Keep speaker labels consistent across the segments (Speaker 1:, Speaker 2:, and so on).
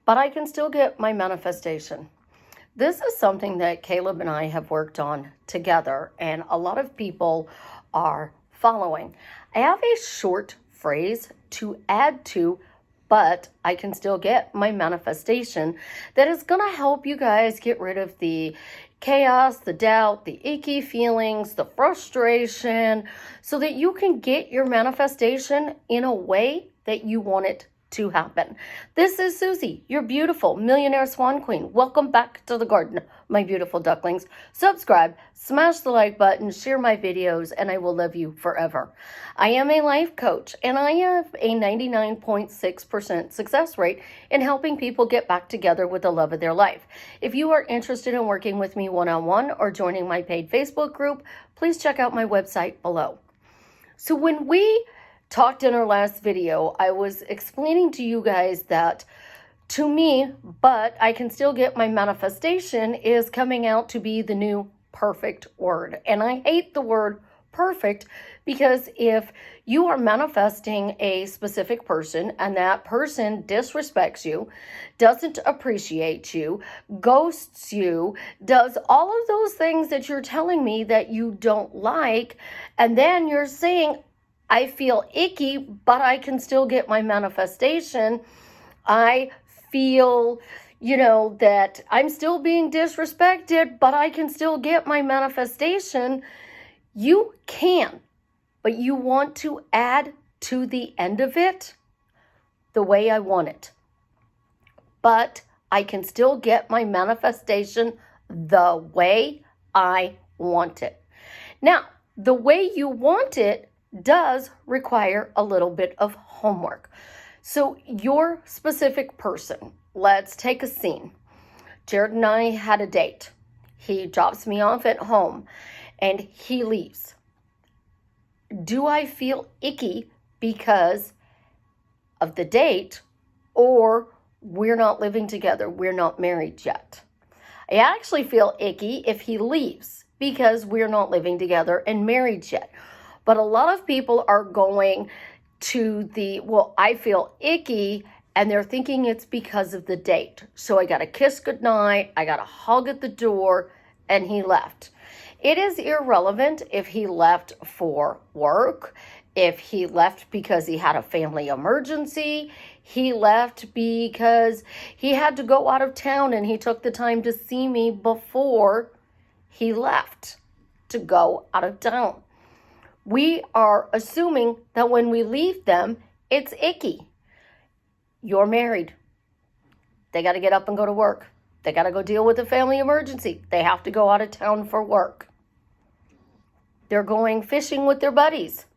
Speaker 1: but I can still get my manifestation. This is something that Caleb and I have worked on together, and a lot of people are following. I have a short phrase to add to, but I can still get my manifestation that is going to help you guys get rid of the chaos, the doubt, the icky feelings, the frustration, so that you can get your manifestation in a way that you want it to happen. This is Susie, your beautiful millionaire swan queen. Welcome back to the garden, my beautiful ducklings. Subscribe, smash the like button, share my videos, and I will love you forever. I am a life coach, and I have a 99.6% success rate in helping people get back together with the love of their life. If you are interested in working with me one-on-one or joining my paid Facebook group, please check out my website below. So when we talked in our last video, I was explaining to you guys that to me, but I can still get my manifestation is coming out to be the new perfect word. And I hate the word perfect because if you are manifesting a specific person and that person disrespects you, doesn't appreciate you, ghosts you, does all of those things that you're telling me that you don't like, and then you're saying, I feel icky, but I can still get my manifestation. I feel, that I'm still being disrespected, but I can still get my manifestation. You can, but you want to add to the end of it the way I want it. But I can still get my manifestation the way I want it. Now, the way you want it does require a little bit of homework. So your specific person, let's take a scene. Jared and I had a date. He drops me off at home and he leaves. Do I feel icky because of the date, or we're not living together, we're not married yet? I actually feel icky if he leaves because we're not living together and married yet. But a lot of people are going to I feel icky, and they're thinking it's because of the date. So I got a kiss goodnight, I got a hug at the door, and he left. It is irrelevant if he left for work, if he left because he had a family emergency, he left because he had to go out of town and he took the time to see me before he left to go out of town. We are assuming that when we leave them, it's icky. You're married. They got to get up and go to work. They got to go deal with a family emergency. They have to go out of town for work. They're going fishing with their buddies.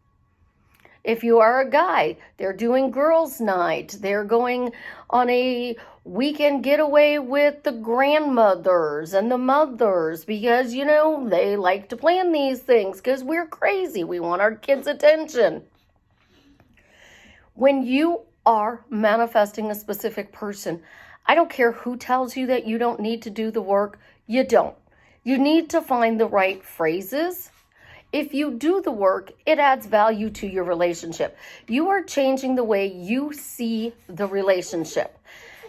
Speaker 1: If you are a guy, they're doing girls' night. They're going on a weekend getaway with the grandmothers and the mothers because, they like to plan these things because we're crazy. We want our kids' attention. When you are manifesting a specific person, I don't care who tells you that you don't need to do the work. You don't. You need to find the right phrases. If you do the work, it adds value to your relationship. You are changing the way you see the relationship.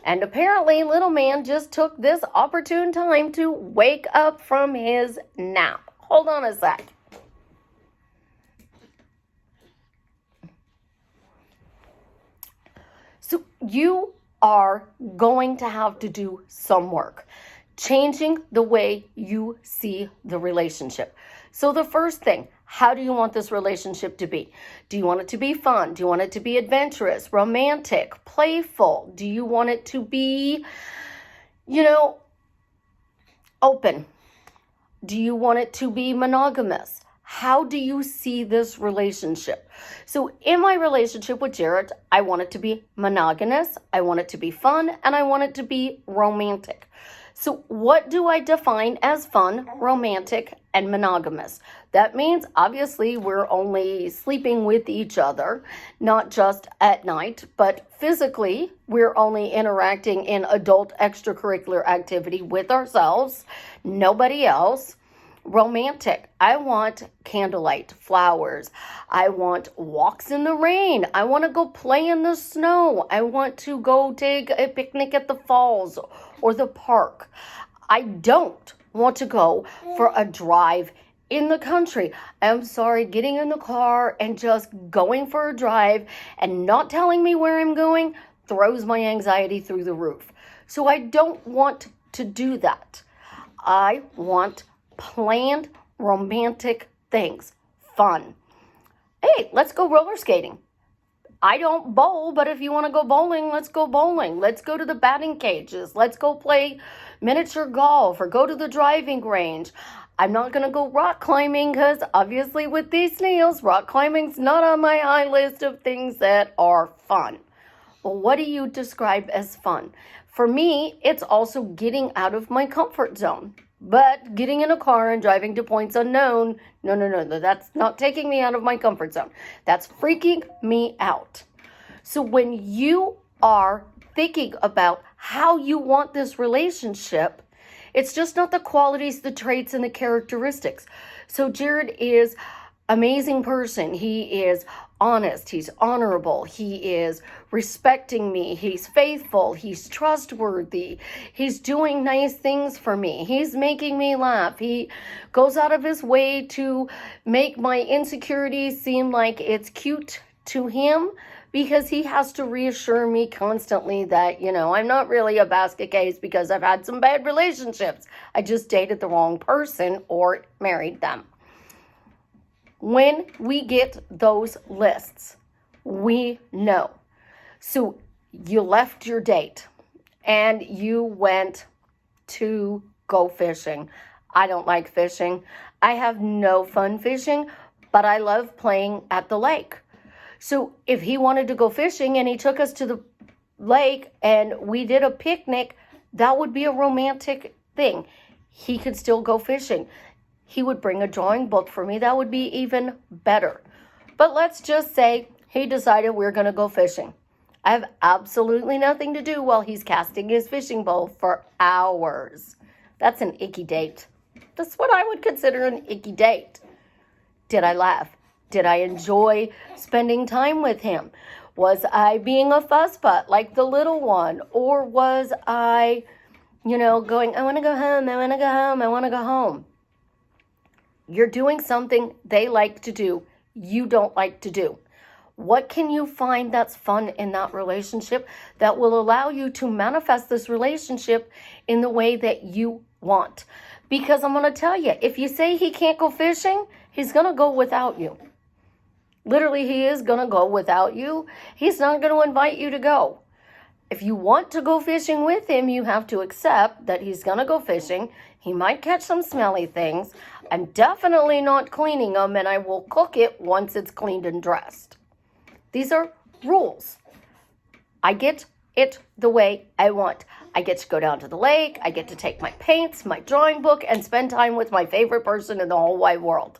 Speaker 1: And apparently, little man just took this opportune time to wake up from his nap. Hold on a sec. So you are going to have to do some work, changing the way you see the relationship. So the first thing, how do you want this relationship to be? Do you want it to be fun? Do you want it to be adventurous, romantic, playful? Do you want it to be, open? Do you want it to be monogamous? How do you see this relationship? So in my relationship with Jared, I want it to be monogamous, I want it to be fun, and I want it to be romantic. So what do I define as fun, romantic, and monogamous? That means obviously we're only sleeping with each other, not just at night, but physically we're only interacting in adult extracurricular activity with ourselves, nobody else. Romantic. I want candlelight, flowers. I want walks in the rain. I want to go play in the snow. I want to go take a picnic at the falls or the park. I don't want to go for a drive in the country. I'm sorry, getting in the car and just going for a drive and not telling me where I'm going throws my anxiety through the roof. So I don't want to do that. I want planned romantic things. Fun. Hey, let's go roller skating. I don't bowl, but if you want to go bowling, let's go bowling. Let's go to the batting cages. Let's go play miniature golf or go to the driving range. I'm not going to go rock climbing because obviously with these snails, rock climbing's not on my high list of things that are fun. Well, what do you describe as fun? For me, it's also getting out of my comfort zone. But getting in a car and driving to points unknown, no, that's not taking me out of my comfort zone. That's freaking me out. So when you are thinking about how you want this relationship, it's just not the qualities, the traits, and the characteristics. So Jared is amazing person. He is honest. He's honorable. He is respecting me. He's faithful. He's trustworthy. He's doing nice things for me. He's making me laugh. He goes out of his way to make my insecurities seem like it's cute to him because he has to reassure me constantly that, I'm not really a basket case because I've had some bad relationships. I just dated the wrong person or married them. When we get those lists, we know. So you left your date and you went to go fishing. I don't like fishing. I have no fun fishing, but I love playing at the lake. So if he wanted to go fishing and he took us to the lake and we did a picnic, that would be a romantic thing. He could still go fishing. He would bring a drawing book for me. That would be even better. But let's just say he decided we're going to go fishing. I have absolutely nothing to do while he's casting his fishing pole for hours. That's an icky date. That's what I would consider an icky date. Did I laugh? Did I enjoy spending time with him? Was I being a fussbutt like the little one? Or was I, going, I want to go home, I want to go home, I want to go home. You're doing something they like to do, you don't like to do. What can you find that's fun in that relationship that will allow you to manifest this relationship in the way that you want? Because I'm going to tell you, if you say he can't go fishing, he's going to go without you. Literally, he is going to go without you. He's not going to invite you to go. If you want to go fishing with him, you have to accept that he's going to go fishing. He might catch some smelly things. I'm definitely not cleaning them, and I will cook it once it's cleaned and dressed. These are rules. I get it the way I want. I get to go down to the lake. I get to take my paints, my drawing book, and spend time with my favorite person in the whole wide world.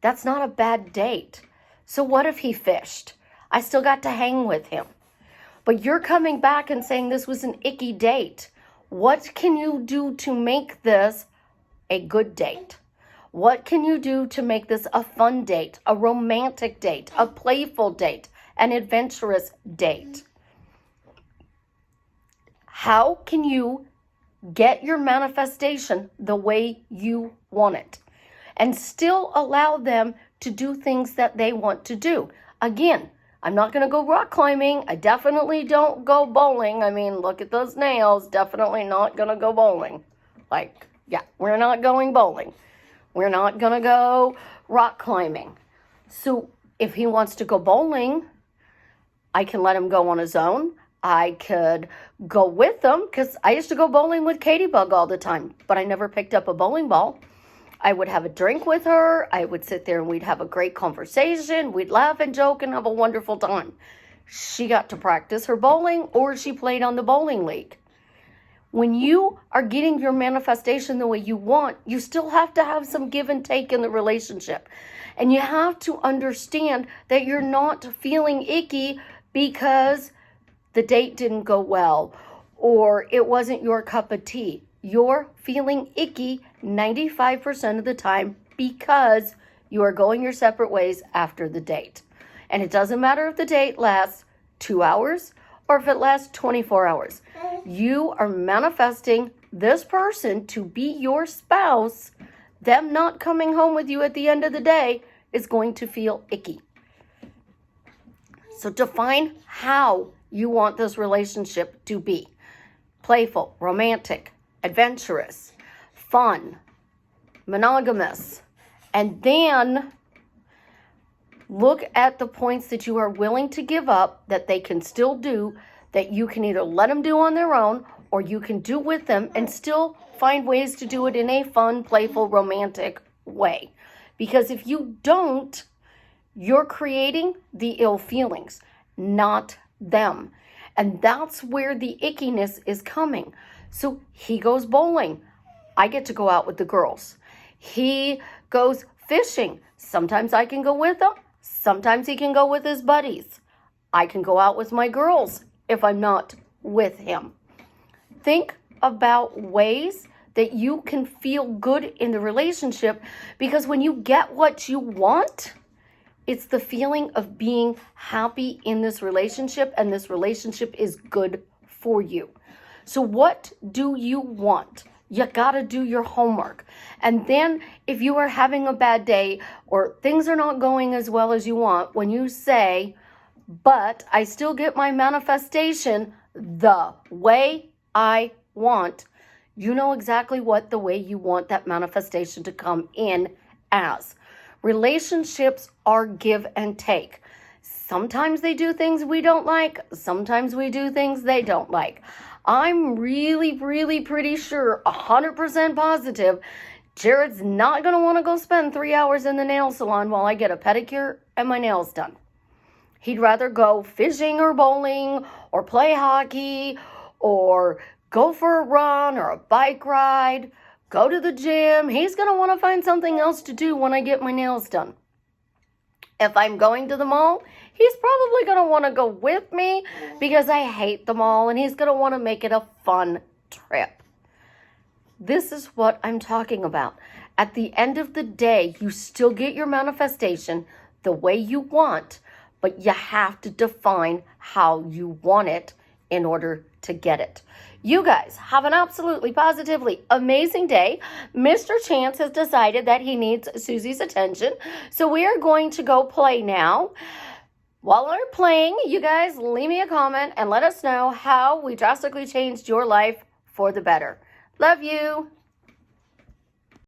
Speaker 1: That's not a bad date. So what if he fished? I still got to hang with him. But you're coming back and saying this was an icky date. What can you do to make this a good date? What can you do to make this a fun date, a romantic date, a playful date, an adventurous date? How can you get your manifestation the way you want it and still allow them to do things that they want to do? Again, I'm not going to go rock climbing. I definitely don't go bowling. I mean, look at those nails. Definitely not going to go bowling. We're not going bowling. We're not going to go rock climbing. So if he wants to go bowling, I can let him go on his own. I could go with him because I used to go bowling with Katie Bug all the time, but I never picked up a bowling ball. I would have a drink with her. I would sit there and we'd have a great conversation. We'd laugh and joke and have a wonderful time. She got to practice her bowling or she played on the bowling league. When you are getting your manifestation the way you want, you still have to have some give and take in the relationship. And you have to understand that you're not feeling icky because the date didn't go well or it wasn't your cup of tea. you're feeling icky 95% of the time because you are going your separate ways after the date. And it doesn't matter if the date lasts 2 hours or if it lasts 24 hours. You are manifesting this person to be your spouse. Them not coming home with you at the end of the day is going to feel icky. So define how you want this relationship to be. Playful, romantic, adventurous, fun, monogamous. And then look at the points that you are willing to give up that they can still do, that you can either let them do on their own or you can do with them and still find ways to do it in a fun, playful, romantic way. Because if you don't, you're creating the ill feelings, not them. And that's where the ickiness is coming. So he goes bowling. I get to go out with the girls. He goes fishing. Sometimes I can go with him. Sometimes he can go with his buddies. I can go out with my girls if I'm not with him. Think about ways that you can feel good in the relationship, because when you get what you want, it's the feeling of being happy in this relationship, and this relationship is good for you. So what do you want? You gotta do your homework. And then if you are having a bad day or things are not going as well as you want, when you say, but I still get my manifestation the way I want, you know exactly what the way you want that manifestation to come in as. Relationships are give and take. Sometimes they do things we don't like. Sometimes we do things they don't like. I'm really pretty sure, 100% positive, Jared's not going to want to go spend 3 hours in the nail salon while I get a pedicure and my nails done. He'd rather go fishing or bowling or play hockey or go for a run or a bike ride, go to the gym. He's going to want to find something else to do when I get my nails done. If I'm going to the mall, he's probably going to want to go with me because I hate the mall, and he's going to want to make it a fun trip. This is what I'm talking about. At the end of the day, you still get your manifestation the way you want, but you have to define how you want it in order to get it. You guys have an absolutely positively amazing day. Mr. Chance has decided that he needs Susie's attention, so we are going to go play now. While we're playing, you guys leave me a comment and let us know how we drastically changed your life for the better. Love you.